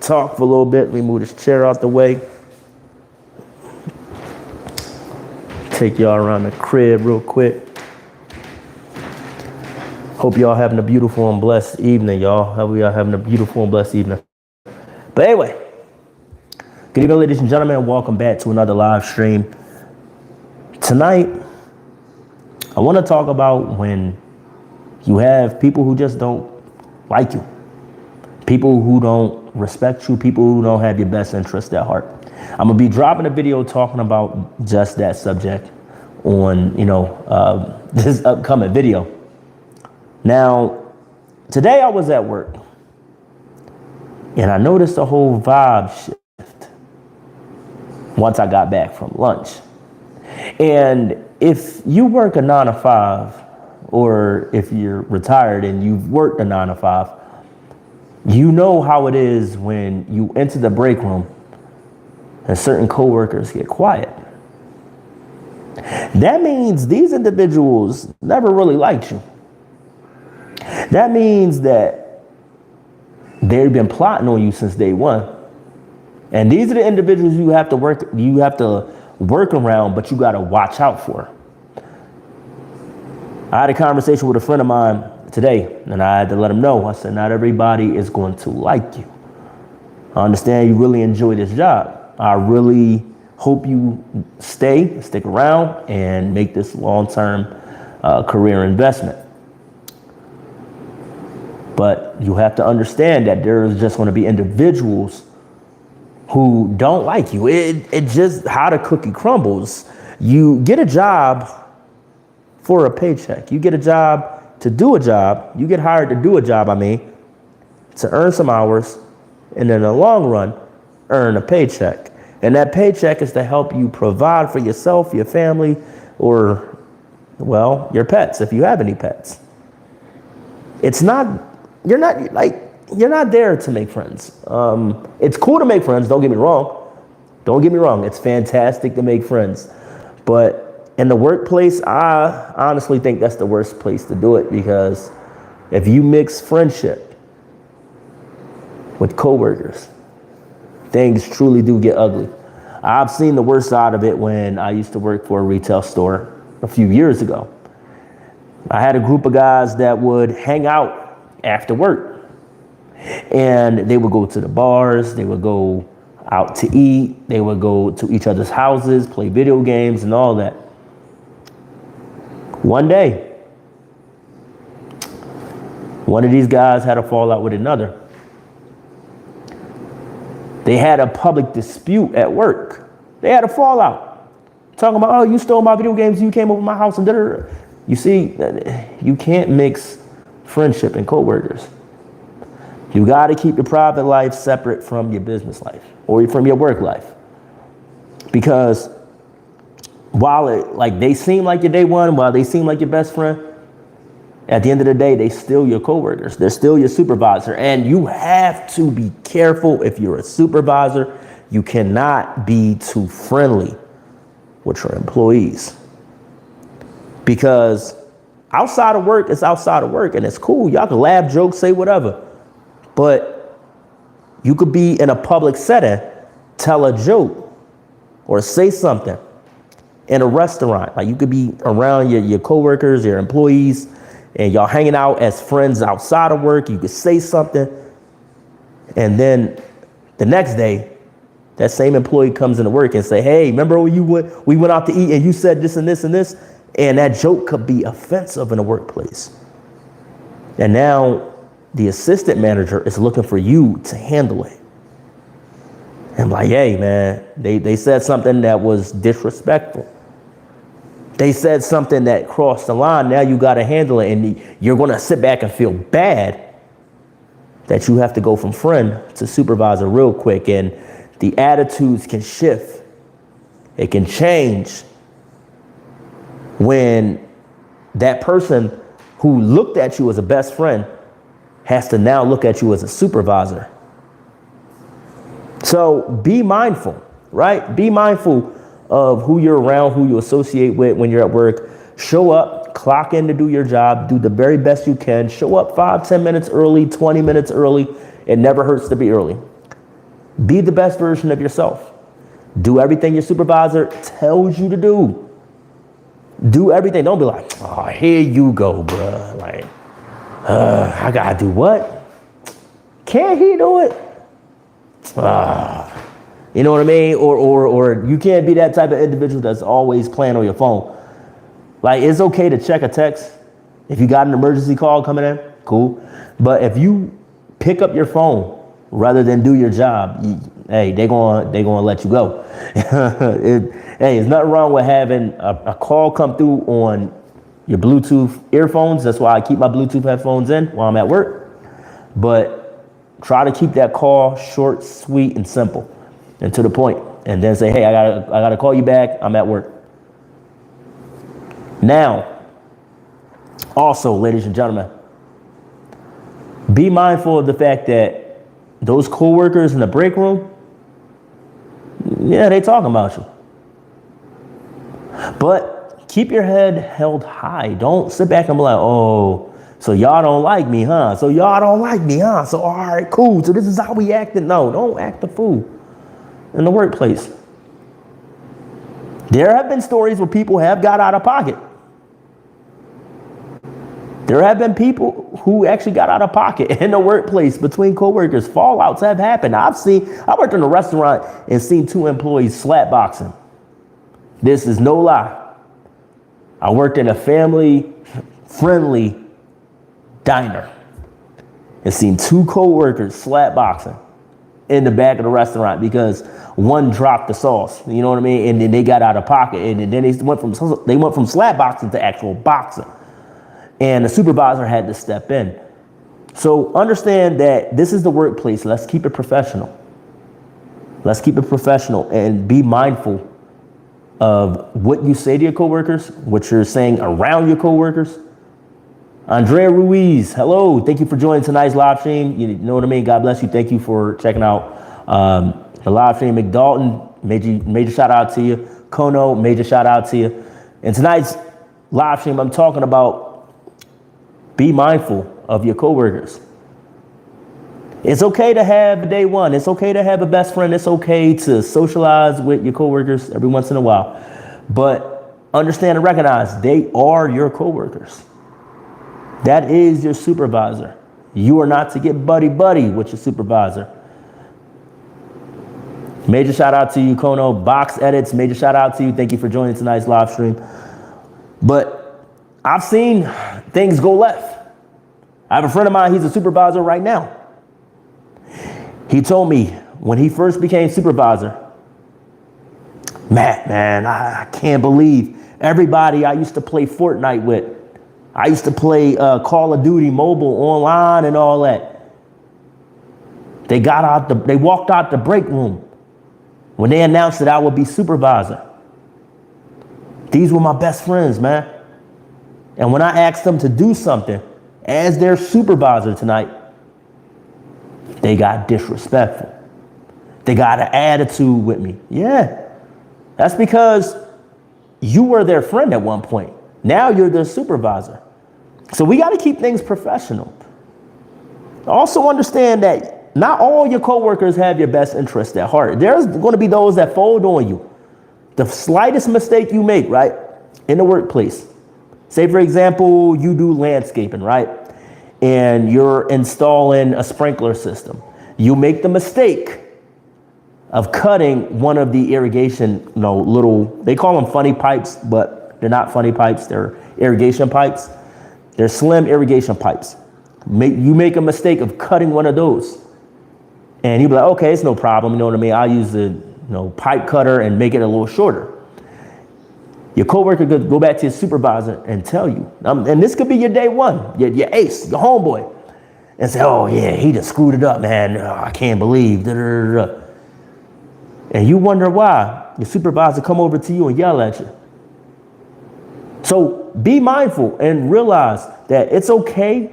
talk for a little bit. Let me move this chair out the way. Take y'all around the crib real quick. Hope y'all having a beautiful and blessed evening, y'all. Hope y'all having a beautiful and blessed evening. But anyway, good evening, ladies and gentlemen. Welcome back to another live stream. Tonight, I want to talk about when you have people who just don't like you. People who don't respect you. People who don't have your best interest at heart. I'm going to be dropping a video talking about just that subject on, this upcoming video. Now, today I was at work and I noticed a whole vibe shift once I got back from lunch. And if you work a 9 to 5, or if you're retired and you've worked a 9 to 5, you know how it is when you enter the break room and certain coworkers get quiet. That means these individuals never really liked you. That means that they've been plotting on you since day one. And these are the individuals you have to work around, but you got to watch out for. I had a conversation with a friend of mine today, and I had to let him know. I said, not everybody is going to like you. I understand you really enjoy this job. I really hope you stick around, and make this long-term career investment. But you have to understand that there's just going to be individuals who don't like you. It just how the cookie crumbles. You get a job for a paycheck. You get a job to do a job. You get hired to do a job, to earn some hours, and in the long run, earn a paycheck. And that paycheck is to help you provide for yourself, your family, or, well, your pets, if you have any pets. You're not there to make friends. It's cool to make friends, don't get me wrong. It's fantastic to make friends. But in the workplace, I honestly think that's the worst place to do it, because if you mix friendship with coworkers, things truly do get ugly. I've seen the worst side of it when I used to work for a retail store a few years ago. I had a group of guys that would hang out after work, and they would go to the bars, they would go out to eat, they would go to each other's houses, play video games and all that. One day, one of these guys had a fallout with another. They had a public dispute at work. They had a fallout. Talking about, oh, you stole my video games, you came over my house and da-da-da. You see, you can't mix friendship and coworkers. You got to keep your private life separate from your business life or from your work life. Because while they seem like your day one, while they seem like your best friend, at the end of the day, they still your coworkers. They're still your supervisor. And you have to be careful if you're a supervisor. You cannot be too friendly with your employees. Because outside of work, it's outside of work, and it's cool. Y'all can laugh, joke, say whatever. But you could be in a public setting, tell a joke, or say something in a restaurant. Like you could be around your coworkers, your employees, and y'all hanging out as friends outside of work. You could say something, and then the next day, that same employee comes into work and say, hey, remember when we went out to eat and you said this and this and this? And that joke could be offensive in the workplace. And now the assistant manager is looking for you to handle it. And like, hey, man, they said something that was disrespectful. They said something that crossed the line. Now you got to handle it. And you're going to sit back and feel bad that you have to go from friend to supervisor real quick. And the attitudes can shift. It can change when that person who looked at you as a best friend has to now look at you as a supervisor. So be mindful, right? Be mindful of who you're around, who you associate with when you're at work. Show up, clock in to do your job, do the very best you can. Show up 5-10 minutes early, 20 minutes early. It never hurts to be early. Be the best version of yourself. Do everything your supervisor tells you to do. Do everything. Don't be like, oh, here you go, bruh. Like, I gotta do what? Can't he do it? You know what I mean? Or you can't be that type of individual that's always playing on your phone. Like, it's okay to check a text. If you got an emergency call coming in, cool. But if you pick up your phone rather than do your job, hey, they're gonna let you go. Hey, there's nothing wrong with having a call come through on your Bluetooth earphones. That's why I keep my Bluetooth headphones in while I'm at work. But try to keep that call short, sweet, and simple, and to the point. And then say, hey, I gotta call you back. I'm at work. Now, also, ladies and gentlemen, be mindful of the fact that those coworkers in the break room, yeah, they talking about you. But keep your head held high. Don't sit back and be like, oh, so y'all don't like me, huh? So y'all don't like me, huh? So all right, cool. So this is how we acting. No, don't act the fool in the workplace. There have been stories where people have got out of pocket. There have been people who actually got out of pocket in the workplace between coworkers. Fallouts have happened. I worked in a restaurant and seen 2 employees slap boxing. This is no lie. I worked in a family-friendly diner and seen 2 coworkers slap boxing in the back of the restaurant because one dropped the sauce. You know what I mean? And then they got out of pocket, and then they went from slap boxing to actual boxing. And the supervisor had to step in. So understand that this is the workplace. Let's keep it professional. Let's keep it professional and be mindful of what you say to your coworkers, what you're saying around your coworkers. Andrea Ruiz, hello. Thank you for joining tonight's live stream. You know what I mean? God bless you. Thank you for checking out the live stream. McDalton, major shout out to you. Kono, major shout out to you. In tonight's live stream, I'm talking about be mindful of your coworkers. It's okay to have a day one. It's okay to have a best friend. It's okay to socialize with your coworkers every once in a while. But understand and recognize they are your coworkers. That is your supervisor. You are not to get buddy-buddy with your supervisor. Major shout out to you, Kono. Box Edits, major shout out to you. Thank you for joining tonight's live stream. But I've seen things go left. I have a friend of mine, he's a supervisor right now. He told me when he first became supervisor, Matt, man, I can't believe everybody I used to play Fortnite with. I used to play Call of Duty mobile online and all that. They walked out the break room when they announced that I would be supervisor. These were my best friends, man. And when I asked them to do something as their supervisor tonight, they got disrespectful. They got an attitude with me. Yeah, that's because you were their friend at one point. Now you're their supervisor. So we got to keep things professional. Also understand that not all your coworkers have your best interest at heart. There's going to be those that fold on you. The slightest mistake you make, right, in the workplace. Say, for example, you do landscaping, right? And you're installing a sprinkler system. You make the mistake of cutting one of the irrigation, they call them funny pipes, but they're not funny pipes. They're irrigation pipes. They're slim irrigation pipes. You make a mistake of cutting one of those. And you'll be like, okay, it's no problem. You know what I mean? I'll use the pipe cutter and make it a little shorter. Your coworker could go back to your supervisor and tell you, and this could be your day one, your ace, your homeboy, and say, oh yeah, he just screwed it up, man. Oh, I can't believe. Da, da, da, da. And you wonder why your supervisor come over to you and yell at you. So be mindful and realize that it's okay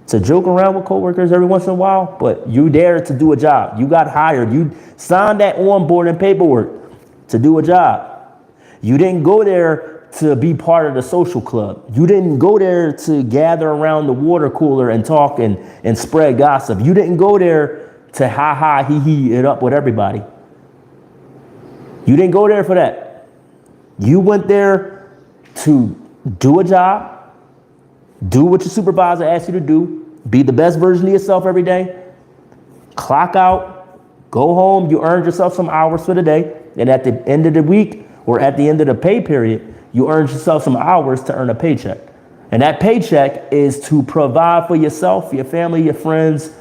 to joke around with coworkers every once in a while, but you there to do a job. You got hired. You signed that onboarding paperwork to do a job. You didn't go there to be part of the social club. You didn't go there to gather around the water cooler and talk and spread gossip. You didn't go there to ha ha he he it up with everybody. You didn't go there for that. You went there to do a job, do what your supervisor asked you to do, be the best version of yourself every day, clock out, go home, you earned yourself some hours for the day, and at the end of the week or at the end of the pay period, you earned yourself some hours to earn a paycheck. And that paycheck is to provide for yourself, your family, your friends.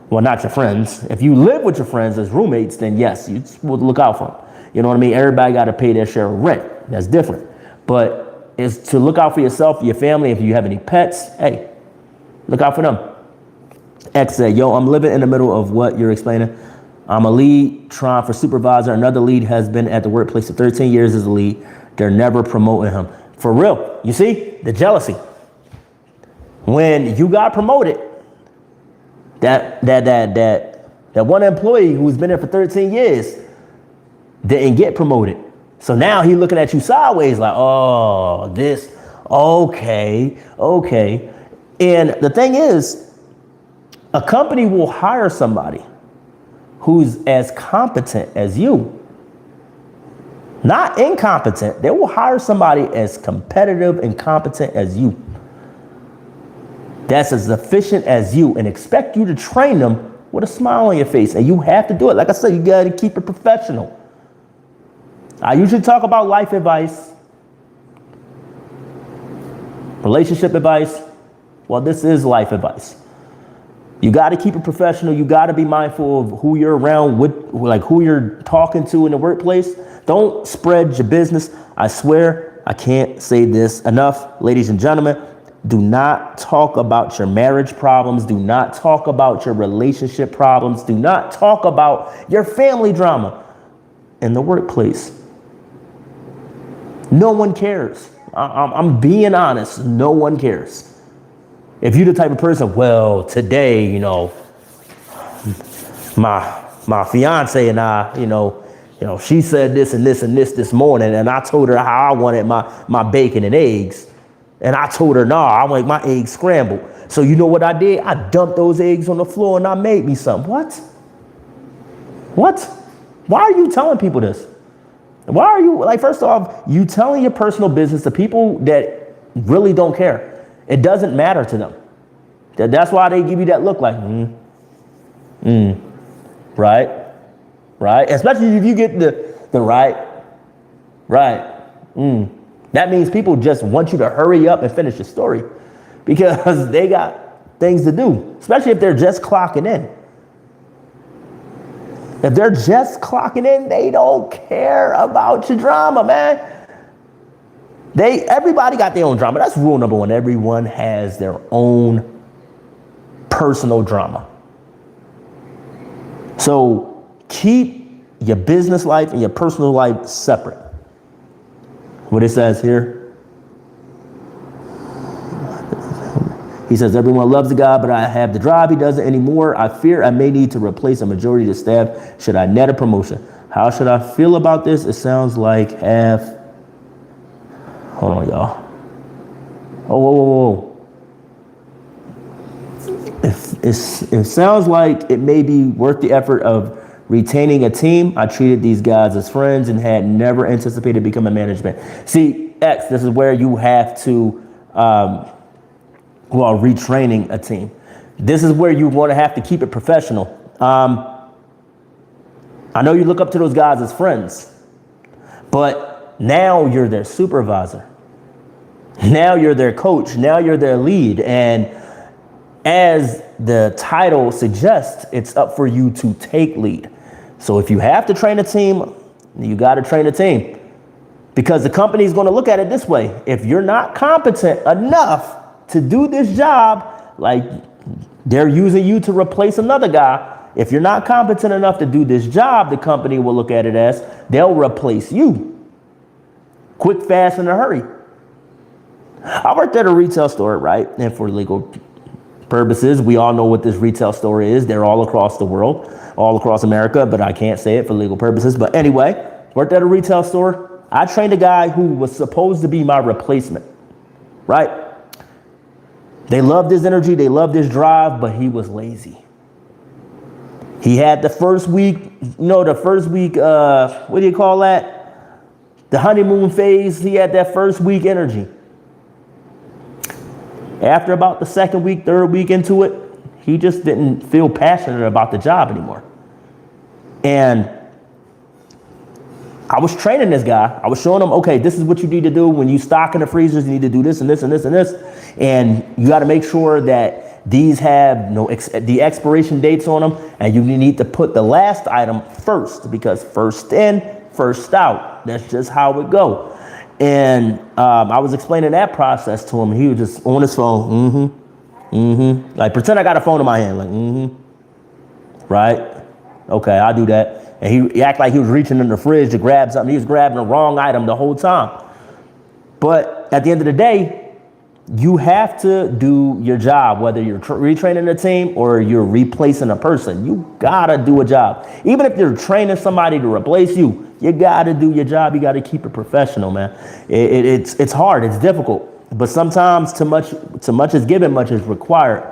Well, not your friends. If you live with your friends as roommates, then yes, you will look out for them. You know what I mean? Everybody got to pay their share of rent. That's different. But it's to look out for yourself, your family. If you have any pets, hey, look out for them. X said, yo, I'm living in the middle of what you're explaining. I'm a lead trying for supervisor. Another lead has been at the workplace for 13 years as a lead. They're never promoting him. For real. You see the jealousy. When you got promoted, that one employee who's been there for 13 years didn't get promoted. So now he's looking at you sideways like, oh, this, okay. And the thing is, a company will hire somebody who's as competent as you. Not incompetent. They will hire somebody as competitive and competent as you. That's as efficient as you, and expect you to train them with a smile on your face. And you have to do it. Like I said, you got to keep it professional. I usually talk about life advice, relationship advice. Well, this is life advice. You got to keep it professional. You got to be mindful of who you're around with, like who you're talking to in the workplace. Don't spread your business. I swear, I can't say this enough. Ladies and gentlemen, do not talk about your marriage problems. Do not talk about your relationship problems. Do not talk about your family drama in the workplace. No one cares. I'm being honest. No one cares. If you're the type of person, well, today, you know, my fiance and I, you know, she said this and this and this morning, and I told her how I wanted my bacon and eggs. And I told her, nah, I want my eggs scrambled. So you know what I did? I dumped those eggs on the floor and I made me some. What? Why are you telling people this? Why are you, like, first off, you telling your personal business to people that really don't care. It doesn't matter to them. That's why they give you that look like, right? Especially if you get the right. That means people just want you to hurry up and finish your story because they got things to do, especially if they're just clocking in. If they're just clocking in, they don't care about your drama, man. Everybody got their own drama. That's rule number one. Everyone has their own personal drama. So keep your business life and your personal life separate. What it says here. He says, everyone loves the guy, but I have the drive. He doesn't anymore. I fear I may need to replace a majority of the staff. Should I net a promotion? How should I feel about this? It sounds like half. Hold on, y'all. Whoa. It sounds like it may be worth the effort of retaining a team. I treated these guys as friends and had never anticipated becoming management. See, X, this is where you have to, retraining a team. This is where you want to have to keep it professional. I know you look up to those guys as friends, but now you're their supervisor. Now you're their coach. Now you're their lead. And as the title suggests, it's up for you to take lead. So if you have to train a team, you got to train a team, because the company is going to look at it this way. If you're not competent enough to do this job, like they're using you to replace another guy. If you're not competent enough to do this job, the company will look at it as they'll replace you. Quick, fast, in a hurry. I worked at a retail store, right? And for legal purposes, we all know what this retail store is. They're all across the world, all across America, but I can't say it for legal purposes. But anyway, worked at a retail store. I trained a guy who was supposed to be my replacement, right? They loved his energy. They loved his drive, but he was lazy. He had the first week, what do you call that? The honeymoon phase. He had that first week energy. After about the second week, third week into it, he just didn't feel passionate about the job anymore. And I was training this guy. I was showing him, okay, this is what you need to do when you stock in the freezers. You need to do this and this and this and this. And you got to make sure that these have the expiration dates on them, and you need to put the last item first, because first in, first out. That's just how it go. And I was explaining that process to him. He was just on his phone, like pretend I got a phone in my hand, like right? Okay, I'll do that. And he act like he was reaching in the fridge to grab something. He was grabbing the wrong item the whole time. But at the end of the day, you have to do your job, whether you're retraining a team or you're replacing a person. You gotta do a job. Even if you're training somebody to replace you, you gotta do your job. You gotta keep it professional, man. It's hard, it's difficult. But sometimes too much is given, much is required.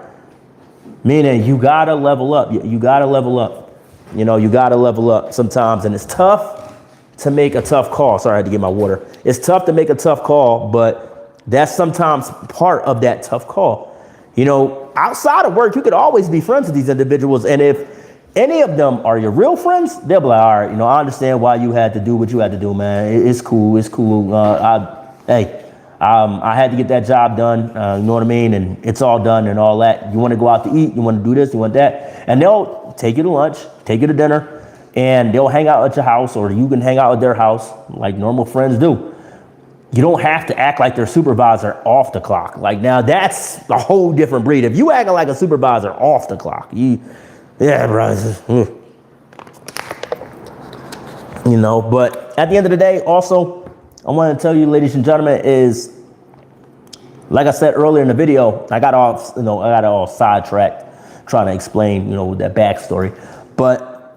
Meaning you gotta level up. You gotta level up. You gotta level up sometimes, and it's tough to make a tough call. Sorry, I had to get my water. It's tough to make a tough call, but that's sometimes part of that tough call. Outside of work, you could always be friends with these individuals. And if any of them are your real friends, they'll be like, all right, I understand why you had to do what you had to do, man. It's cool. It's cool. I had to get that job done. You know what I mean? And it's all done and all that. You want to go out to eat. You want to do this. You want that. And they'll take you to lunch, take you to dinner, and they'll hang out at your house, or you can hang out at their house like normal friends do. You don't have to act like their supervisor off the clock. Like, now that's a whole different breed. If you acting like a supervisor off the clock, bro. But at the end of the day, also, I want to tell you, ladies and gentlemen, is, like I said earlier in the video, I got all sidetracked trying to explain, that backstory. But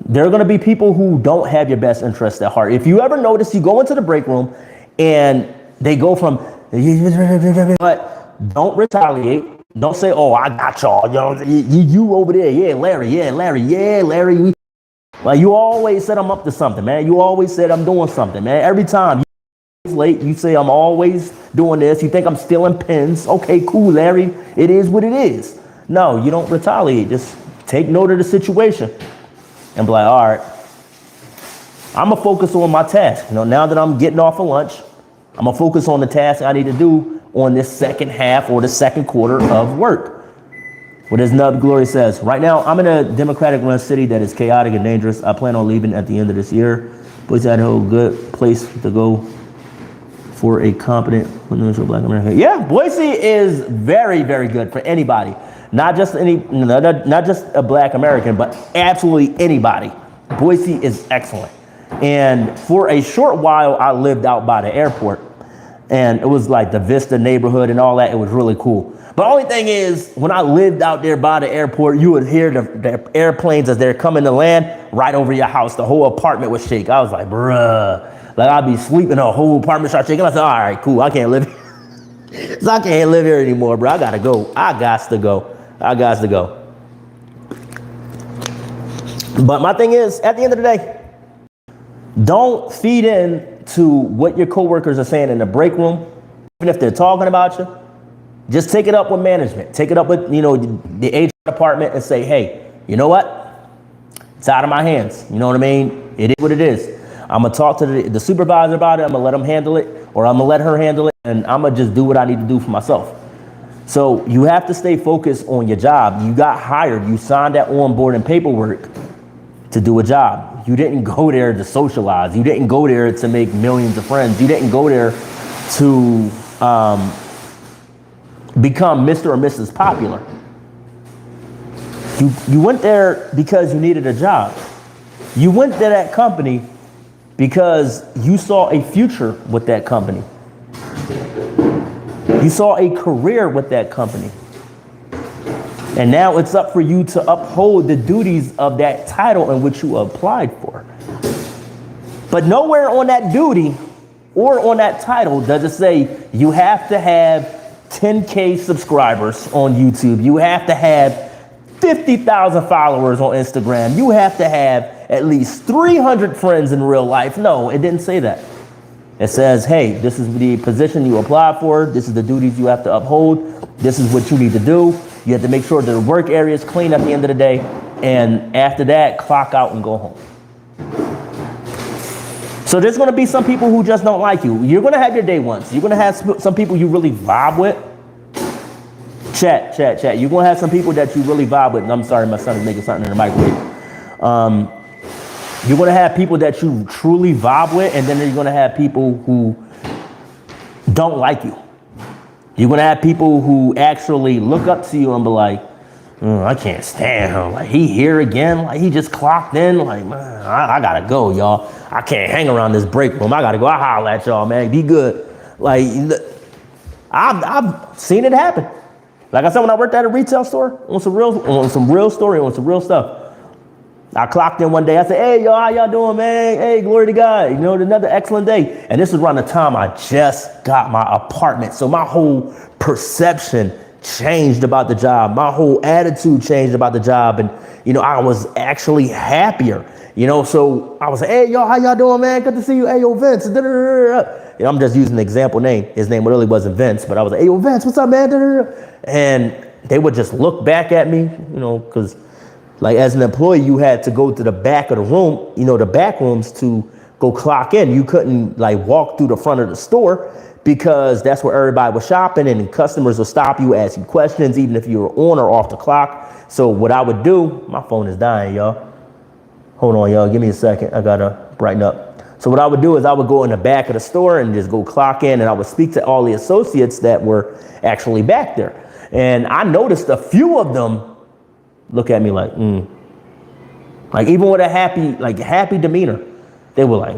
there are going to be people who don't have your best interest at heart. If you ever notice, you go into the break room and they go from, but don't retaliate. Don't say, oh, I got y'all. You over there. Yeah, Larry. Yeah, Larry. Yeah, Larry. Like, you always said I'm up to something, man. You always said I'm doing something, man. Every time you're late, you say I'm always doing this. You think I'm stealing pens. Okay, cool, Larry. It is what it is. No, you don't retaliate. Just take note of the situation and be like, all right, I'm gonna focus on my task. Now that I'm getting off of lunch, I'm gonna focus on the task I need to do on this second half or the second quarter of work. What as Nub Glory says, right now I'm in a Democratic run city that is chaotic and dangerous. I plan on leaving at the end of this year. Boise, Idaho, good place to go for a competent Black American. Yeah, Boise is very, very good for anybody. Not just a Black American, but absolutely anybody. Boise is excellent. And for a short while, I lived out by the airport, and it was like the Vista neighborhood and all that. It was really cool. But the only thing is, when I lived out there by the airport, you would hear the airplanes as they're coming to land right over your house. The whole apartment would shake. I was like, bruh, like I'd be sleeping, the whole apartment start shaking. I said, all right, cool, I can't live here. So I can't live here anymore, bro. I gotta go. I got to go. But my thing is, at the end of the day, don't feed in to what your coworkers are saying in the break room, even if they're talking about you. Just take it up with management. Take it up with, the HR department and say, hey, you know what? It's out of my hands. You know what I mean? It is what it is. I'm going to talk to the supervisor about it. I'm going to let him handle it, or I'm going to let her handle it, and I'm going to just do what I need to do for myself. So you have to stay focused on your job. You got hired. You signed that onboarding paperwork to do a job. You didn't go there to socialize. You didn't go there to make millions of friends. You didn't go there to become Mr. or Mrs. Popular. You went there because you needed a job. You went to that company because you saw a future with that company. You saw a career with that company. And now it's up for you to uphold the duties of that title in which you applied for. But nowhere on that duty or on that title does it say you have to have 10K subscribers on YouTube. You have to have 50,000 followers on Instagram. You have to have at least 300 friends in real life. No, it didn't say that. It says, hey, this is the position you apply for. This is the duties you have to uphold. This is what you need to do. You have to make sure that the work area is clean at the end of the day. And after that, clock out and go home. So there's going to be some people who just don't like you. You're going to have your day ones. You're going to have some people you really vibe with. Chat. You're going to have some people that you really vibe with. And I'm sorry, my son is making something in the microwave. You're going to have people that you truly vibe with, and then you're going to have people who don't like you. You're going to have people who actually look up to you and be like, I can't stand him. Like, he here again? Like, he just clocked in? Like, man, I got to go, y'all. I can't hang around this break room. I got to go. I holler at y'all, man. Be good. Like, I've seen it happen. Like I said, when I worked at a retail store, on some real stuff. I clocked in one day. I said, hey, y'all, how y'all doing, man? Hey, glory to God. You know, another excellent day. And this is around the time I just got my apartment. So my whole perception changed about the job. My whole attitude changed about the job. And, you know, I was actually happier. You know, so I was like, hey, y'all, how y'all doing, man? Good to see you. Hey, yo, Vince. You know, I'm just using an example name. His name really wasn't Vince, but I was like, hey, yo, Vince, what's up, man? And they would just look back at me, you know, because like as an employee, you had to go to the back of the room, you know, the back rooms to go clock in. You couldn't like walk through the front of the store because that's where everybody was shopping, and customers would stop you, ask you questions, even if you were on or off the clock. So what I would do, my phone is dying, y'all. Hold on, y'all. Give me a second. I got to brighten up. So what I would do is I would go in the back of the store and just go clock in, and I would speak to all the associates that were actually back there. And I noticed a few of them look at me like, Like even with a happy demeanor, they were like,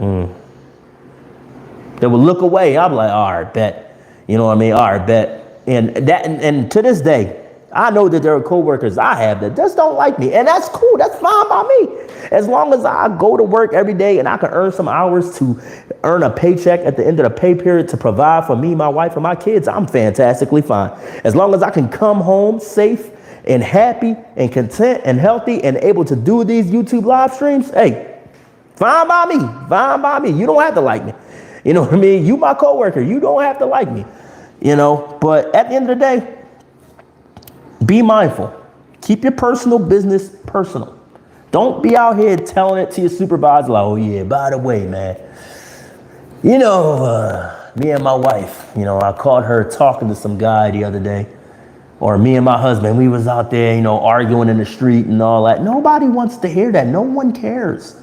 They would look away. I'm like, all right, bet. You know what I mean? All right, bet. And to this day, I know that there are coworkers I have that just don't like me. And that's cool. That's fine by me. As long as I go to work every day and I can earn some hours to earn a paycheck at the end of the pay period to provide for me, my wife, and my kids, I'm fantastically fine. As long as I can come home safe and happy and content and healthy and able to do these YouTube live streams, hey, fine by me. Fine by me. You don't have to like me. You know what I mean? You my coworker. You don't have to like me. You know, but at the end of the day, be mindful. Keep your personal business personal. Don't be out here telling it to your supervisor like, oh yeah, by the way, man, you know, me and my wife, you know, I caught her talking to some guy the other day. Or me and my husband, we was out there, you know, arguing in the street and all that. Nobody wants to hear that. No one cares.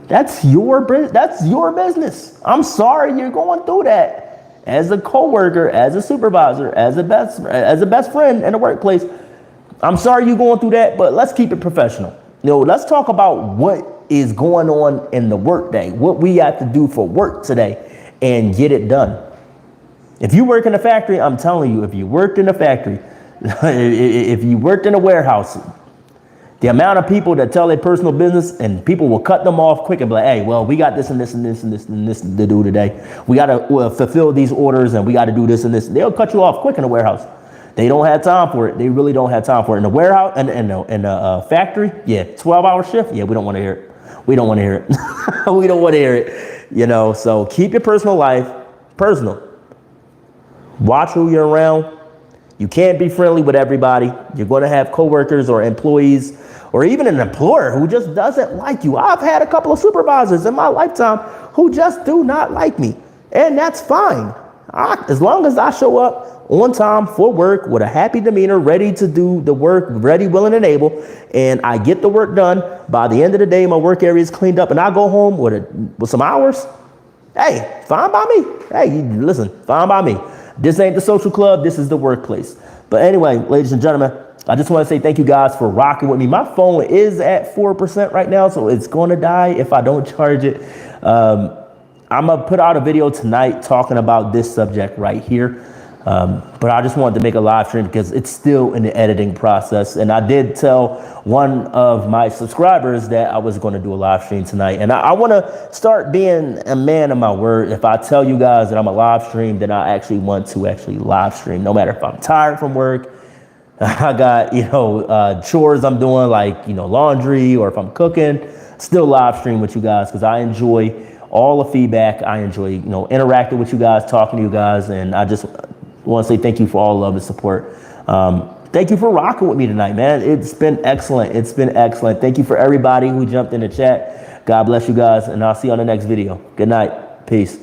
That's your business. I'm sorry you're going through that. As a coworker, as a supervisor, as a best friend in the workplace, I'm sorry you're going through that, but let's keep it professional. You know, let's talk about what is going on in the workday, what we have to do for work today, and get it done. If you work in a factory, I'm telling you, if you worked in a factory, if you worked in a warehouse, the amount of people that tell their personal business and people will cut them off quick and be like, hey, well, we got this and this and this and this and this to do today. We got to fulfill these orders and we got to do this and this. They'll cut you off quick in the warehouse. They don't have time for it. They really don't have time for it. In the warehouse and in the factory, yeah, 12-hour shift. Yeah, we don't want to hear it. We don't want to hear it. We don't want to hear it. You know, so keep your personal life personal. Watch who you're around. You can't be friendly with everybody. You're going to have coworkers or employees or even an employer who just doesn't like you. I've had a couple of supervisors in my lifetime who just do not like me. And that's fine. As long as I show up on time for work with a happy demeanor, ready to do the work, ready, willing, and able, and I get the work done, by the end of the day, my work area is cleaned up and I go home with some hours, hey, fine by me. Hey, listen, fine by me. This ain't the social club. This is the workplace. But anyway, ladies and gentlemen, I just want to say thank you guys for rocking with me. My phone is at 4% right now, so it's going to die if I don't charge it. I'm going to put out a video tonight talking about this subject right here. But I just wanted to make a live stream because it's still in the editing process. And I did tell one of my subscribers that I was going to do a live stream tonight. And I want to start being a man of my word. If I tell you guys that I'm a live stream, then I actually want to actually live stream, no matter if I'm tired from work, I got, chores I'm doing, like, laundry, or if I'm cooking, still live stream with you guys because I enjoy all the feedback. I enjoy, interacting with you guys, talking to you guys. And I just want to say thank you for all the love and support. Thank you for rocking with me tonight, man. It's been excellent. It's been excellent. Thank you for everybody who jumped in the chat. God bless you guys. And I'll see you on the next video. Good night. Peace.